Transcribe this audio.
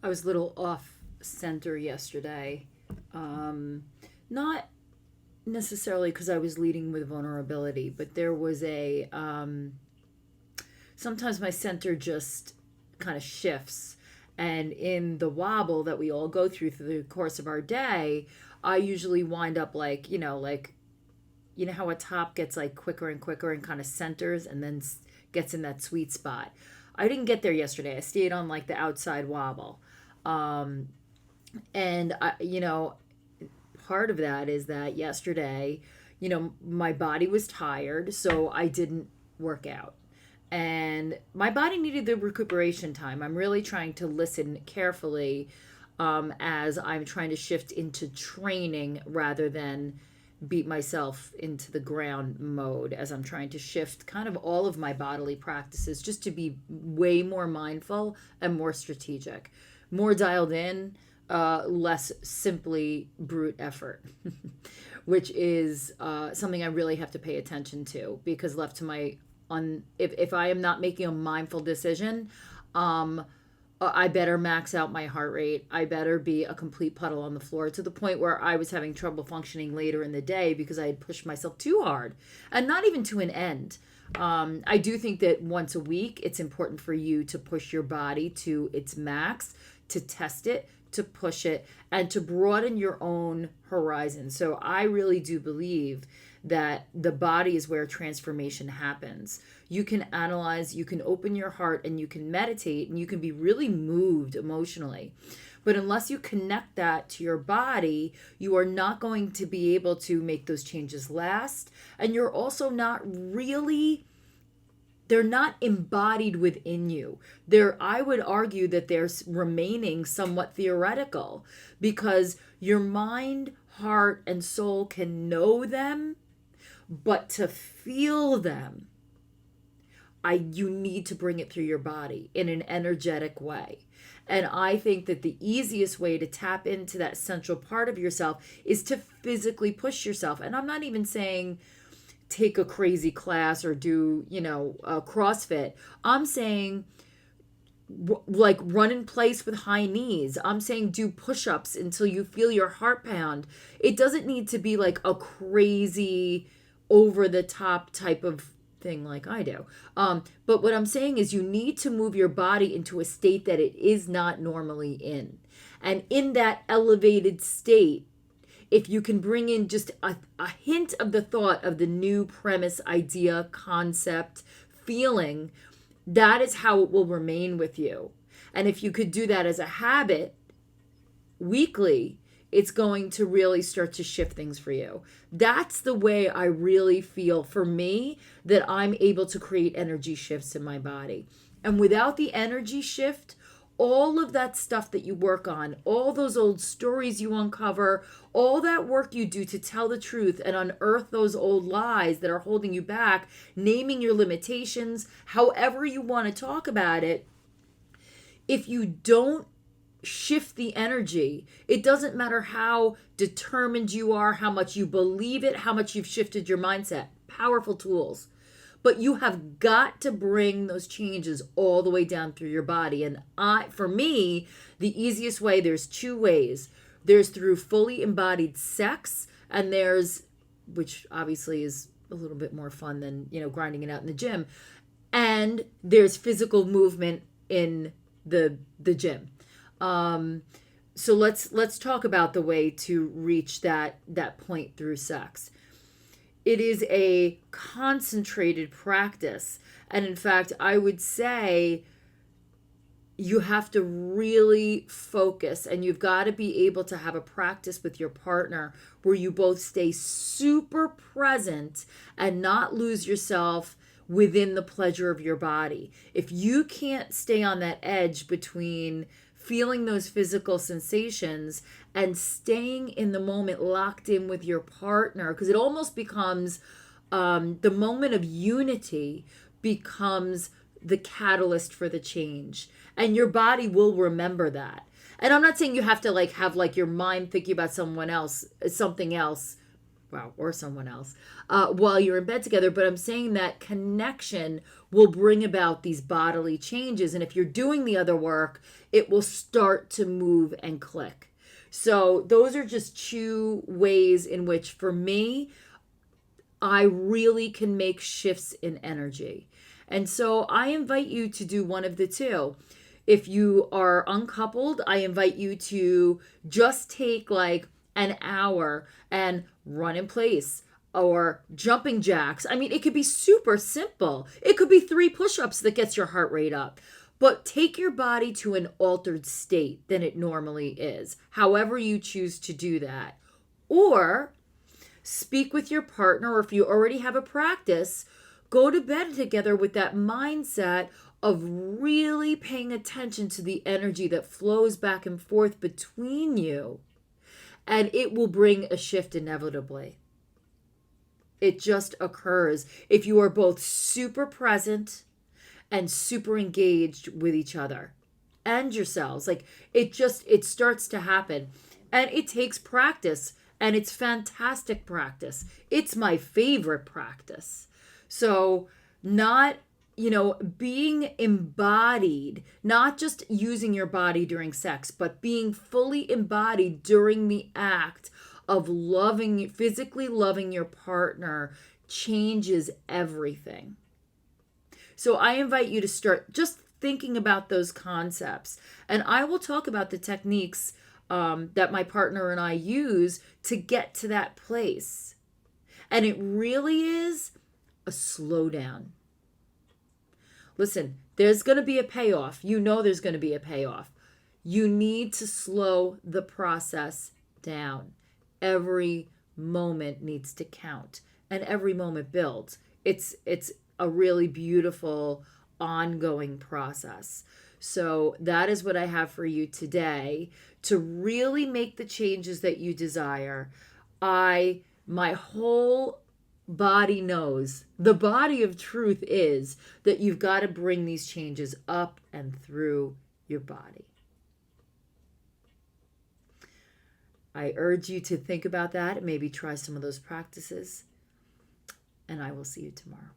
I was a little off center yesterday. Not necessarily because I was leading with vulnerability, but there was sometimes my center just kind of shifts. And in the wobble that we all go through the course of our day, I usually wind up like how a top gets like quicker and quicker and kind of centers and then gets in that sweet spot. I didn't get there yesterday. I stayed on like the outside wobble. Um, and part of that is that yesterday, my body was tired, so I didn't work out. And my body needed the recuperation time. I'm really trying to listen carefully as I'm trying to shift into training rather than beat myself into the ground mode, as I'm trying to shift kind of all of my bodily practices just to be way more mindful and more strategic, more dialed in, less simply brute effort, which is something I really have to pay attention to, because left to my if I am not making a mindful decision, um, I better max out my heart rate. I better be a complete puddle on the floor, to the point where I was having trouble functioning later in the day because I had pushed myself too hard, and not even to an end. I do think that once a week, it's important for you to push your body to its max, to test it, to push it, and to broaden your own horizon. So I really do believe that the body is where transformation happens. You can analyze, you can open your heart, and you can meditate, and you can be really moved emotionally. But unless you connect that to your body, you are not going to be able to make those changes last. And you're also not really, they're not embodied within you. I would argue that they're remaining somewhat theoretical, because your mind, heart, and soul can know them, but to feel them, you need to bring it through your body in an energetic way. And I think that the easiest way to tap into that central part of yourself is to physically push yourself. And I'm not even saying take a crazy class or do, a CrossFit. I'm saying like run in place with high knees. I'm saying do push-ups until you feel your heart pound. It doesn't need to be like a crazy over the top type of thing like I do. But what I'm saying is you need to move your body into a state that it is not normally in. And in that elevated state, if you can bring in just a hint of the thought of the new premise, idea, concept, feeling, that is how it will remain with you. And if you could do that as a habit weekly, it's going to really start to shift things for you. That's the way I really feel, for me, that I'm able to create energy shifts in my body. And without the energy shift, all of that stuff that you work on, all those old stories you uncover, all that work you do to tell the truth and unearth those old lies that are holding you back, naming your limitations, however you want to talk about it, if you don't shift the energy, it doesn't matter how determined you are, how much you believe it, how much you've shifted your mindset. Powerful tools. But you have got to bring those changes all the way down through your body. And for me, the easiest way, there's two ways. There's through fully embodied sex, and which obviously is a little bit more fun than, grinding it out in the gym. And there's physical movement in the gym. So let's talk about the way to reach that point through sex. It is a concentrated practice, and in fact, I would say you have to really focus, and you've got to be able to have a practice with your partner where you both stay super present and not lose yourself within the pleasure of your body. If you can't stay on that edge between feeling those physical sensations and staying in the moment, locked in with your partner, because it almost becomes the moment of unity becomes the catalyst for the change, and your body will remember that. And I'm not saying you have to have your mind thinking about something else, well, or someone else, while you're in bed together. But I'm saying that connection will bring about these bodily changes. And if you're doing the other work, it will start to move and click. So those are just two ways in which, for me, I really can make shifts in energy. And so I invite you to do one of the two. If you are uncoupled, I invite you to just take like an hour and run in place or jumping jacks. I mean, it could be super simple. It could be 3 push-ups that gets your heart rate up. But take your body to an altered state than it normally is, however you choose to do that. Or speak with your partner, or if you already have a practice, go to bed together with that mindset of really paying attention to the energy that flows back and forth between you, and it will bring a shift inevitably. It just occurs if you are both super present and super engaged with each other and yourselves. Like it starts to happen, and it takes practice, and it's fantastic practice. It's my favorite practice. So not, being embodied, not just using your body during sex, but being fully embodied during the act of physically loving your partner changes everything. So I invite you to start just thinking about those concepts. And I will talk about the techniques that my partner and I use to get to that place. And it really is a slowdown. Listen, there's going to be a payoff. There's going to be a payoff. You need to slow the process down. Every moment needs to count, and every moment builds. It's a really beautiful ongoing process. So that is what I have for you today to really make the changes that you desire. My whole body knows, the body of truth is that you've got to bring these changes up and through your body. I urge you to think about that and maybe try some of those practices. And I will see you tomorrow.